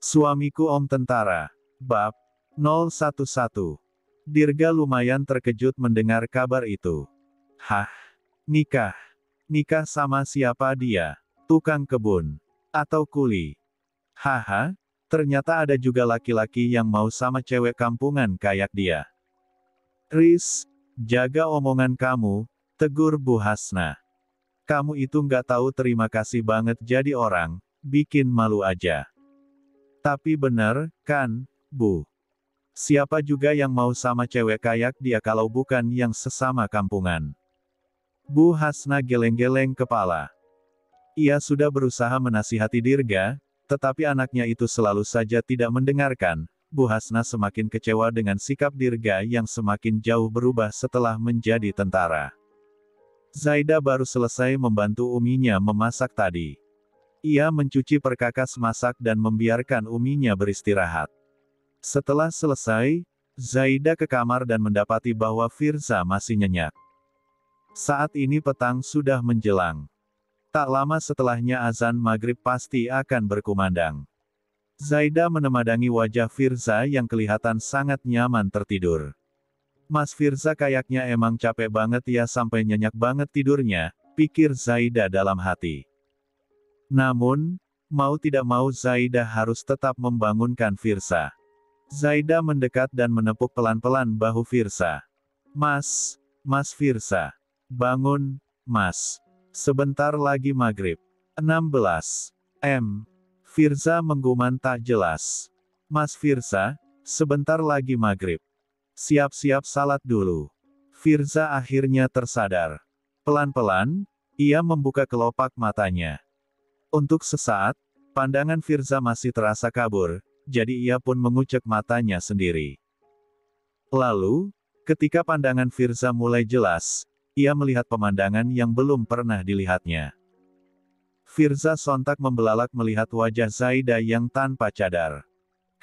Suamiku Om Tentara. Bab 011. Dirga lumayan terkejut mendengar kabar itu. Hah? Nikah? Nikah sama siapa dia? Tukang kebun? Atau kuli? Haha, ternyata ada juga laki-laki yang mau sama cewek kampungan kayak dia. Riz, jaga omongan kamu, tegur Bu Hasna. Kamu itu nggak tahu terima kasih banget jadi orang, bikin malu aja. Tapi bener, kan, Bu? Siapa juga yang mau sama cewek kayak dia kalau bukan yang sesama kampungan? Bu Hasna geleng-geleng kepala. Ia sudah berusaha menasihati Dirga, tetapi anaknya itu selalu saja tidak mendengarkan. Bu Hasna semakin kecewa dengan sikap Dirga yang semakin jauh berubah setelah menjadi tentara. Zaida baru selesai membantu uminya memasak tadi. Ia mencuci perkakas masak dan membiarkan uminya beristirahat. Setelah selesai, Zaida ke kamar dan mendapati bahwa Firza masih nyenyak. Saat ini petang sudah menjelang. Tak lama setelahnya azan maghrib pasti akan berkumandang. Zaida menemadangi wajah Firza yang kelihatan sangat nyaman tertidur. Mas Firza kayaknya emang capek banget ya sampai nyenyak banget tidurnya, pikir Zaida dalam hati. Namun, mau tidak mau Zaida harus tetap membangunkan Firza. Zaida mendekat dan menepuk pelan-pelan bahu Firza. Mas Firza. Bangun, Mas. Sebentar lagi maghrib. 16 M. Firza menggumam tak jelas. Mas Firza, sebentar lagi maghrib. Siap-siap salat dulu. Firza akhirnya tersadar. Pelan-pelan, ia membuka kelopak matanya. Untuk sesaat, pandangan Firza masih terasa kabur, jadi ia pun mengucek matanya sendiri. Lalu, ketika pandangan Firza mulai jelas, ia melihat pemandangan yang belum pernah dilihatnya. Firza sontak membelalak melihat wajah Zaida yang tanpa cadar.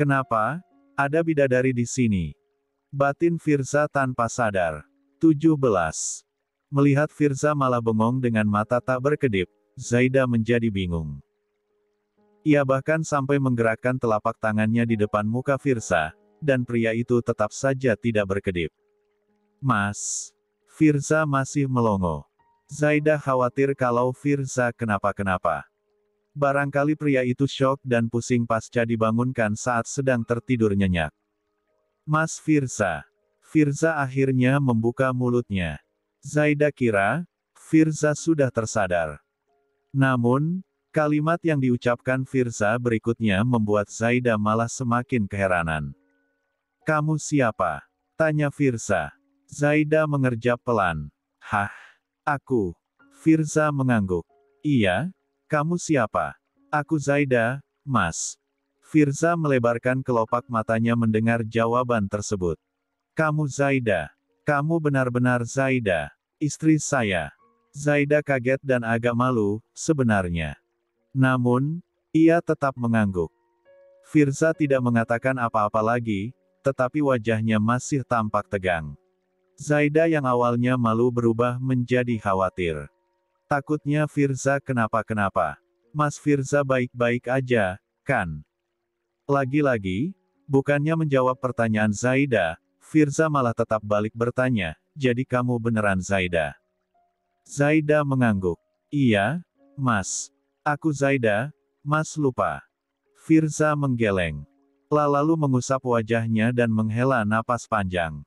Kenapa? Ada bidadari di sini. Batin Firza tanpa sadar. 17. Melihat Firza malah bengong dengan mata tak berkedip, Zaida menjadi bingung. Ia bahkan sampai menggerakkan telapak tangannya di depan muka Firza, dan pria itu tetap saja tidak berkedip. Mas. Firza masih melongo. Zaida khawatir kalau Firza kenapa-kenapa. Barangkali pria itu syok dan pusing pasca dibangunkan saat sedang tertidur nyenyak. Mas Firza. Firza akhirnya membuka mulutnya. Zaida kira, Firza sudah tersadar. Namun, kalimat yang diucapkan Firza berikutnya membuat Zaida malah semakin keheranan. Kamu siapa? Tanya Firza. Zaida mengerjap pelan. Hah? Aku. Firza mengangguk. Iya? Kamu siapa? Aku Zaida, Mas. Firza melebarkan kelopak matanya mendengar jawaban tersebut. Kamu Zaida. Kamu benar-benar Zaida. Istri saya. Zaida kaget dan agak malu, sebenarnya. Namun, ia tetap mengangguk. Firza tidak mengatakan apa-apa lagi, tetapi wajahnya masih tampak tegang. Zaida yang awalnya malu berubah menjadi khawatir. Takutnya Firza kenapa-kenapa. Mas Firza baik-baik aja, kan? Lagi-lagi, bukannya menjawab pertanyaan Zaida, Firza malah tetap balik bertanya, jadi kamu beneran Zaida? Zaida mengangguk. Iya, Mas. Aku Zaida, Mas lupa. Firza menggeleng. Lalu mengusap wajahnya dan menghela napas panjang.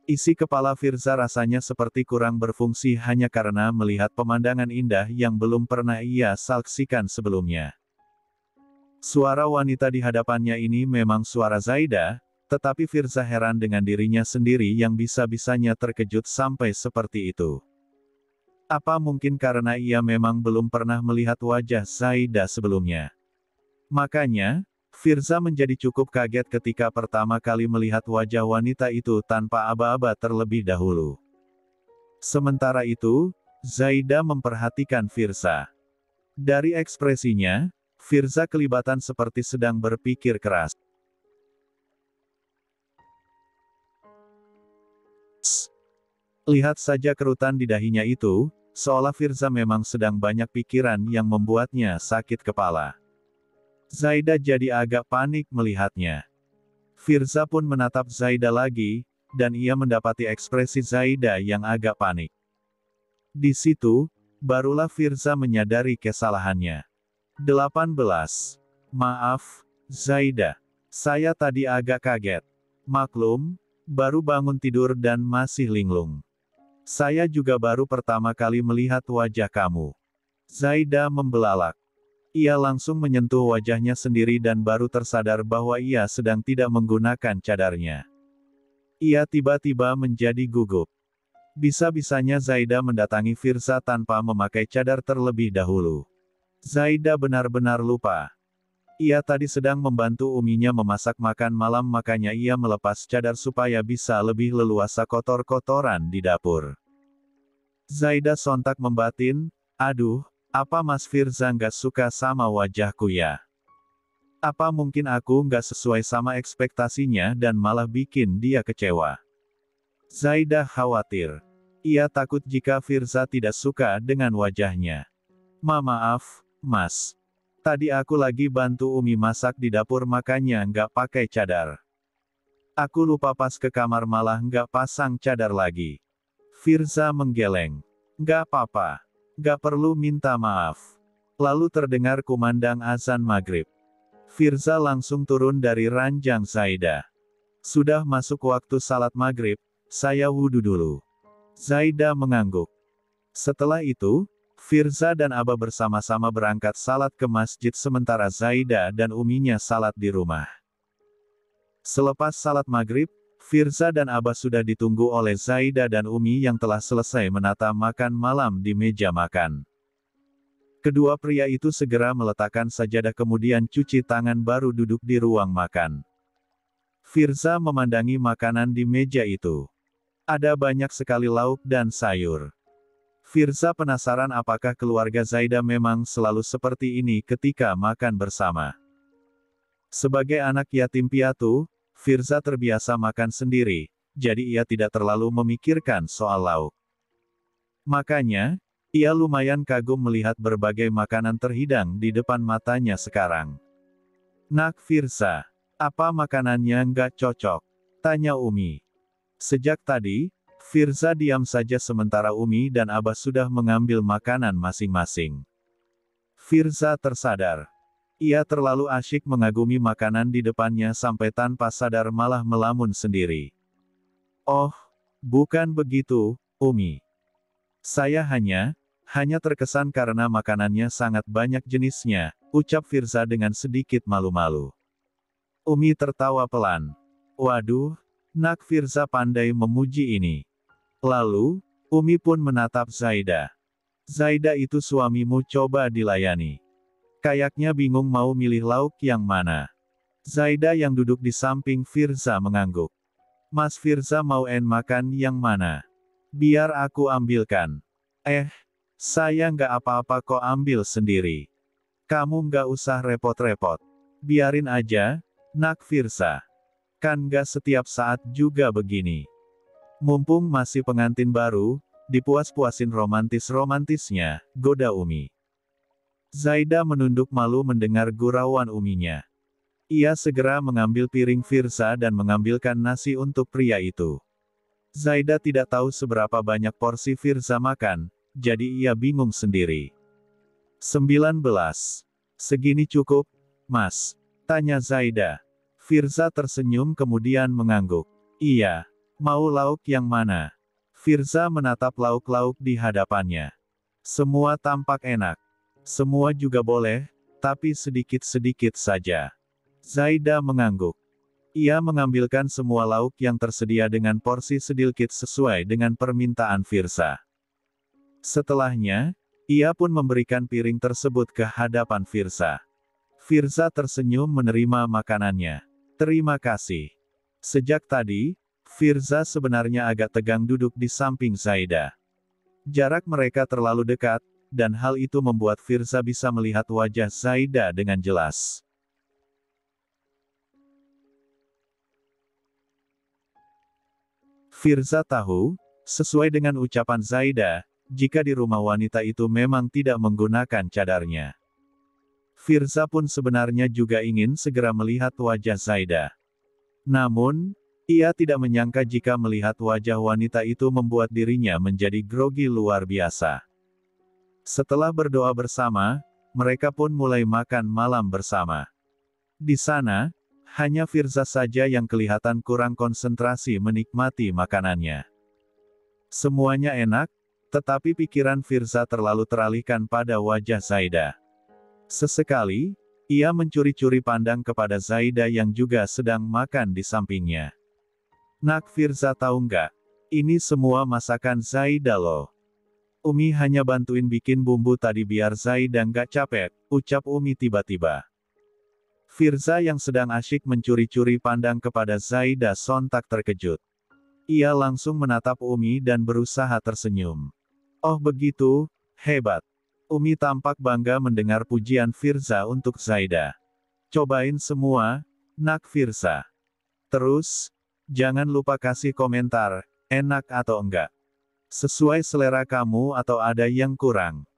Isi kepala Firza rasanya seperti kurang berfungsi hanya karena melihat pemandangan indah yang belum pernah ia saksikan sebelumnya. Suara wanita di hadapannya ini memang suara Zaida, tetapi Firza heran dengan dirinya sendiri yang bisa-bisanya terkejut sampai seperti itu. Apa mungkin karena ia memang belum pernah melihat wajah Zaida sebelumnya? Makanya, Firza menjadi cukup kaget ketika pertama kali melihat wajah wanita itu tanpa aba-aba terlebih dahulu. Sementara itu, Zaida memperhatikan Firza. Dari ekspresinya, Firza kelibatan seperti sedang berpikir keras. Lihat saja kerutan di dahinya itu, seolah Firza memang sedang banyak pikiran yang membuatnya sakit kepala. Zaida jadi agak panik melihatnya. Firza pun menatap Zaida lagi, dan ia mendapati ekspresi Zaida yang agak panik. Di situ, barulah Firza menyadari kesalahannya. 18. Maaf, Zaida. Saya tadi agak kaget. Maklum, baru bangun tidur dan masih linglung. Saya juga baru pertama kali melihat wajah kamu. Zaida membelalak. Ia langsung menyentuh wajahnya sendiri dan baru tersadar bahwa ia sedang tidak menggunakan cadarnya. Ia tiba-tiba menjadi gugup. Bisa-bisanya Zaida mendatangi Firza tanpa memakai cadar terlebih dahulu. Zaida benar-benar lupa. Ia tadi sedang membantu uminya memasak makan malam, makanya ia melepas cadar supaya bisa lebih leluasa kotor-kotoran di dapur. Zaida sontak membatin, "Aduh, apa Mas Firza nggak suka sama wajahku ya? Apa mungkin aku nggak sesuai sama ekspektasinya dan malah bikin dia kecewa?" Zaida khawatir. Ia takut jika Firza tidak suka dengan wajahnya. Maaf, Mas. Tadi aku lagi bantu Umi masak di dapur makanya nggak pakai cadar. Aku lupa pas ke kamar malah nggak pasang cadar lagi." Firza menggeleng. "Nggak apa-apa. Nggak perlu minta maaf." Lalu terdengar kumandang azan maghrib. Firza langsung turun dari ranjang Zaida. "Sudah masuk waktu salat maghrib, saya wudhu dulu." Zaida mengangguk. Setelah itu, Firza dan Aba bersama-sama berangkat salat ke masjid sementara Zaida dan uminya salat di rumah. Selepas salat maghrib, Firza dan Aba sudah ditunggu oleh Zaida dan Umi yang telah selesai menata makan malam di meja makan. Kedua pria itu segera meletakkan sajadah kemudian cuci tangan baru duduk di ruang makan. Firza memandangi makanan di meja itu. Ada banyak sekali lauk dan sayur. Firza penasaran apakah keluarga Zaida memang selalu seperti ini ketika makan bersama. Sebagai anak yatim piatu, Firza terbiasa makan sendiri, jadi ia tidak terlalu memikirkan soal lauk. Makanya, ia lumayan kagum melihat berbagai makanan terhidang di depan matanya sekarang. "Nak Firza, apa makanannya nggak cocok?" tanya Umi. Sejak tadi, Firza diam saja sementara Umi dan Abah sudah mengambil makanan masing-masing. Firza tersadar. Ia terlalu asyik mengagumi makanan di depannya sampai tanpa sadar malah melamun sendiri. "Oh, bukan begitu, Umi. Saya hanya terkesan karena makanannya sangat banyak jenisnya," ucap Firza dengan sedikit malu-malu. Umi tertawa pelan. "Waduh, Nak Firza pandai memuji ini." Lalu, Umi pun menatap Zaida. "Zaida itu suamimu, coba dilayani. Kayaknya bingung mau milih lauk yang mana." Zaida yang duduk di samping Firza mengangguk. "Mas Firza mau makan yang mana? Biar aku ambilkan." Saya nggak apa-apa kok, ambil sendiri. Kamu nggak usah repot-repot. Biarin aja, Nak Firza. Kan nggak setiap saat juga begini. Mumpung masih pengantin baru, dipuas-puasin romantis-romantisnya, goda Umi." Zaida menunduk malu mendengar gurauan uminya. Ia segera mengambil piring Firza dan mengambilkan nasi untuk pria itu. Zaida tidak tahu seberapa banyak porsi Firza makan, jadi ia bingung sendiri. 19. "Segini cukup, Mas?" tanya Zaida. Firza tersenyum kemudian mengangguk. "Iya. Mau lauk yang mana?" Firza menatap lauk-lauk di hadapannya. "Semua tampak enak. Semua juga boleh, tapi sedikit-sedikit saja." Zaida mengangguk. Ia mengambilkan semua lauk yang tersedia dengan porsi sedikit sesuai dengan permintaan Firza. Setelahnya, ia pun memberikan piring tersebut ke hadapan Firza. Firza tersenyum menerima makanannya. "Terima kasih." Sejak tadi, Firza sebenarnya agak tegang duduk di samping Zaida. Jarak mereka terlalu dekat, dan hal itu membuat Firza bisa melihat wajah Zaida dengan jelas. Firza tahu, sesuai dengan ucapan Zaida, jika di rumah wanita itu memang tidak menggunakan cadarnya. Firza pun sebenarnya juga ingin segera melihat wajah Zaida. Namun, ia tidak menyangka jika melihat wajah wanita itu membuat dirinya menjadi grogi luar biasa. Setelah berdoa bersama, mereka pun mulai makan malam bersama. Di sana, hanya Firza saja yang kelihatan kurang konsentrasi menikmati makanannya. Semuanya enak, tetapi pikiran Firza terlalu teralihkan pada wajah Zaida. Sesekali, ia mencuri-curi pandang kepada Zaida yang juga sedang makan di sampingnya. Nak Firza tahu nggak? Ini semua masakan Zaida loh. Umi hanya bantuin bikin bumbu tadi biar Zaida nggak capek, ucap Umi tiba-tiba. Firza yang sedang asyik mencuri-curi pandang kepada Zaida sontak terkejut. Ia langsung menatap Umi dan berusaha tersenyum. Oh begitu, hebat. Umi tampak bangga mendengar pujian Firza untuk Zaida. Cobain semua, Nak Firza. Terus, jangan lupa kasih komentar, enak atau enggak. Sesuai selera kamu atau ada yang kurang.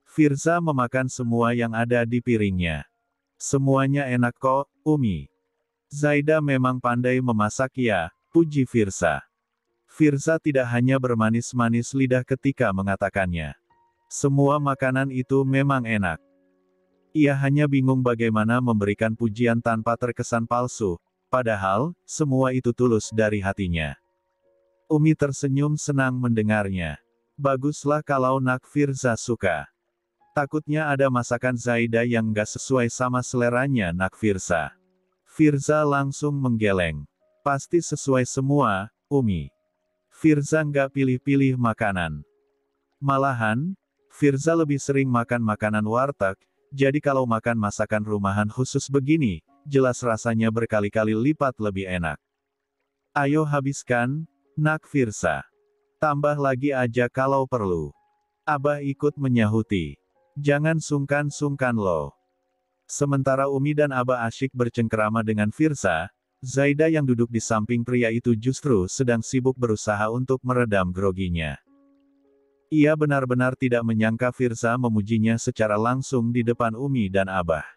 Firza memakan semua yang ada di piringnya. Semuanya enak kok, Umi. Zaida memang pandai memasak ya, puji Firza. Firza tidak hanya bermanis-manis lidah ketika mengatakannya. Semua makanan itu memang enak. Ia hanya bingung bagaimana memberikan pujian tanpa terkesan palsu, padahal, semua itu tulus dari hatinya. Umi tersenyum senang mendengarnya. Baguslah kalau Nak Firza suka. Takutnya ada masakan Zaida yang gak sesuai sama seleranya Nak Firza. Firza langsung menggeleng. Pasti sesuai semua, Umi. Firza nggak pilih-pilih makanan. Malahan, Firza lebih sering makan makanan warteg, jadi kalau makan masakan rumahan khusus begini, jelas rasanya berkali-kali lipat lebih enak. Ayo habiskan, Nak Firza. Tambah lagi aja kalau perlu. Abah ikut menyahuti. Jangan sungkan-sungkan loh. Sementara Umi dan Abah asyik bercengkerama dengan Firza, Zaida yang duduk di samping pria itu justru sedang sibuk berusaha untuk meredam groginya. Ia benar-benar tidak menyangka Firza memujinya secara langsung di depan Umi dan Abah.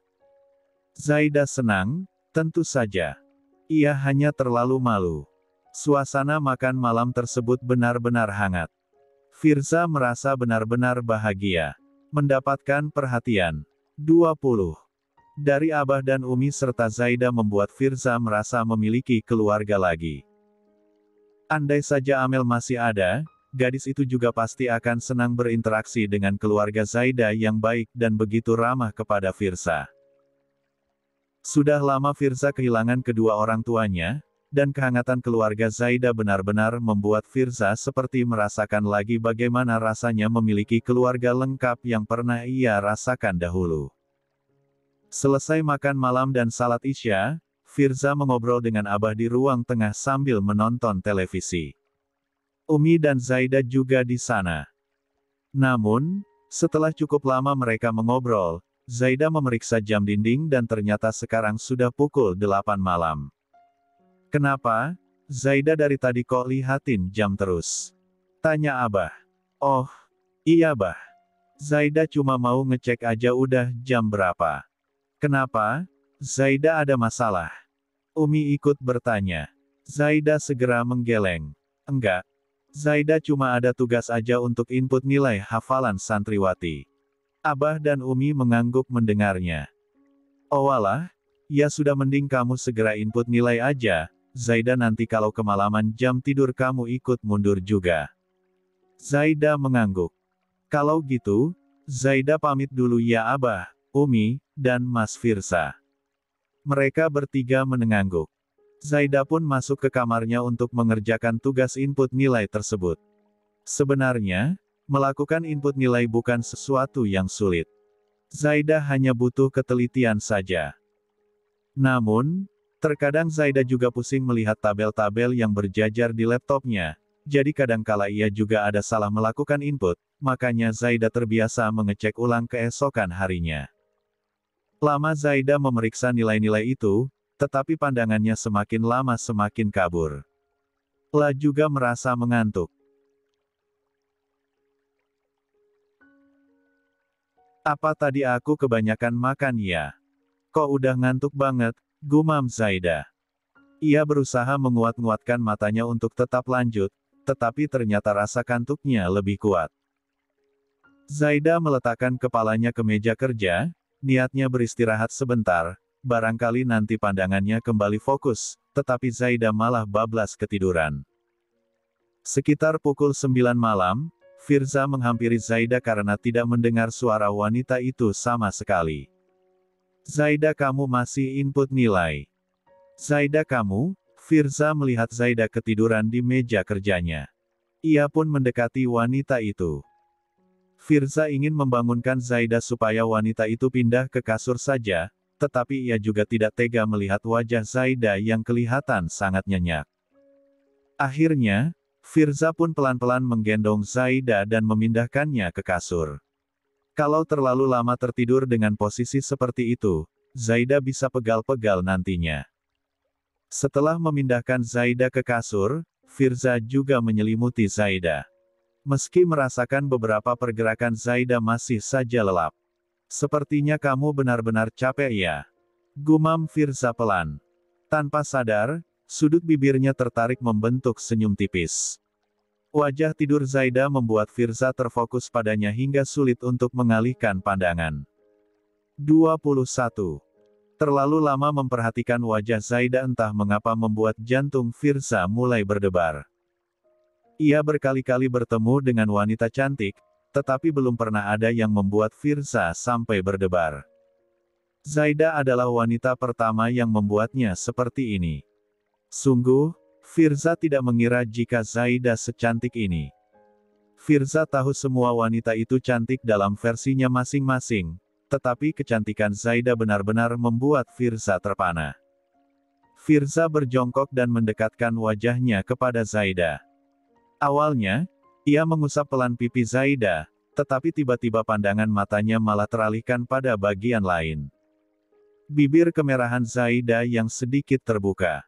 Zaida senang, tentu saja. Ia hanya terlalu malu. Suasana makan malam tersebut benar-benar hangat. Firza merasa benar-benar bahagia. Mendapatkan perhatian. 20. Dari Abah dan Umi serta Zaida membuat Firza merasa memiliki keluarga lagi. Andai saja Amel masih ada, gadis itu juga pasti akan senang berinteraksi dengan keluarga Zaida yang baik dan begitu ramah kepada Firza. Sudah lama Firza kehilangan kedua orang tuanya, dan kehangatan keluarga Zaida benar-benar membuat Firza seperti merasakan lagi bagaimana rasanya memiliki keluarga lengkap yang pernah ia rasakan dahulu. Selesai makan malam dan salat Isya, Firza mengobrol dengan Abah di ruang tengah sambil menonton televisi. Umi dan Zaida juga di sana. Namun, setelah cukup lama mereka mengobrol, Zaida memeriksa jam dinding dan ternyata sekarang sudah pukul 8 malam. Kenapa? Zaida dari tadi kok lihatin jam terus? Tanya Abah. Oh, iya Bah. Zaida cuma mau ngecek aja udah jam berapa. Kenapa? Zaida ada masalah. Umi ikut bertanya. Zaida segera menggeleng. Enggak. Zaida cuma ada tugas aja untuk input nilai hafalan santriwati. Abah dan Umi mengangguk mendengarnya. Oh alah, ya sudah mending kamu segera input nilai aja, Zaida nanti kalau kemalaman jam tidur kamu ikut mundur juga. Zaida mengangguk. Kalau gitu, Zaida pamit dulu ya Abah, Umi, dan Mas Firza. Mereka bertiga menengangguk. Zaida pun masuk ke kamarnya untuk mengerjakan tugas input nilai tersebut. Sebenarnya, melakukan input nilai bukan sesuatu yang sulit. Zaida hanya butuh ketelitian saja. Namun, terkadang Zaida juga pusing melihat tabel-tabel yang berjajar di laptopnya, jadi kadangkala ia juga ada salah melakukan input, makanya Zaida terbiasa mengecek ulang keesokan harinya. Lama Zaida memeriksa nilai-nilai itu, tetapi pandangannya semakin lama semakin kabur. La juga merasa mengantuk. Apa tadi aku kebanyakan makan ya? Kok udah ngantuk banget, gumam Zaida. Ia berusaha menguat-nguatkan matanya untuk tetap lanjut, tetapi ternyata rasa kantuknya lebih kuat. Zaida meletakkan kepalanya ke meja kerja, niatnya beristirahat sebentar, barangkali nanti pandangannya kembali fokus, tetapi Zaida malah bablas ketiduran. Sekitar pukul 9 malam, Firza menghampiri Zaida karena tidak mendengar suara wanita itu sama sekali. Zaida, kamu masih input nilai. Zaida, kamu? Firza melihat Zaida ketiduran di meja kerjanya. Ia pun mendekati wanita itu. Firza ingin membangunkan Zaida supaya wanita itu pindah ke kasur saja, tetapi ia juga tidak tega melihat wajah Zaida yang kelihatan sangat nyenyak. Akhirnya, Firza pun pelan-pelan menggendong Zaida dan memindahkannya ke kasur. Kalau terlalu lama tertidur dengan posisi seperti itu, Zaida bisa pegal-pegal nantinya. Setelah memindahkan Zaida ke kasur, Firza juga menyelimuti Zaida. Meski merasakan beberapa pergerakan Zaida masih saja lelap. Sepertinya kamu benar-benar capek ya. Gumam Firza pelan. Tanpa sadar, sudut bibirnya tertarik membentuk senyum tipis. Wajah tidur Zaida membuat Firza terfokus padanya hingga sulit untuk mengalihkan pandangan. 21. Terlalu lama memperhatikan wajah Zaida entah mengapa membuat jantung Firza mulai berdebar. Ia berkali-kali bertemu dengan wanita cantik, tetapi belum pernah ada yang membuat Firza sampai berdebar. Zaida adalah wanita pertama yang membuatnya seperti ini. Sungguh, Firza tidak mengira jika Zaida secantik ini. Firza tahu semua wanita itu cantik dalam versinya masing-masing, tetapi kecantikan Zaida benar-benar membuat Firza terpana. Firza berjongkok dan mendekatkan wajahnya kepada Zaida. Awalnya, ia mengusap pelan pipi Zaida, tetapi tiba-tiba pandangan matanya malah teralihkan pada bagian lain. Bibir kemerahan Zaida yang sedikit terbuka.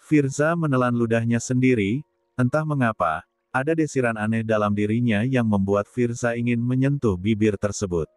Firza menelan ludahnya sendiri, entah mengapa, ada desiran aneh dalam dirinya yang membuat Firza ingin menyentuh bibir tersebut.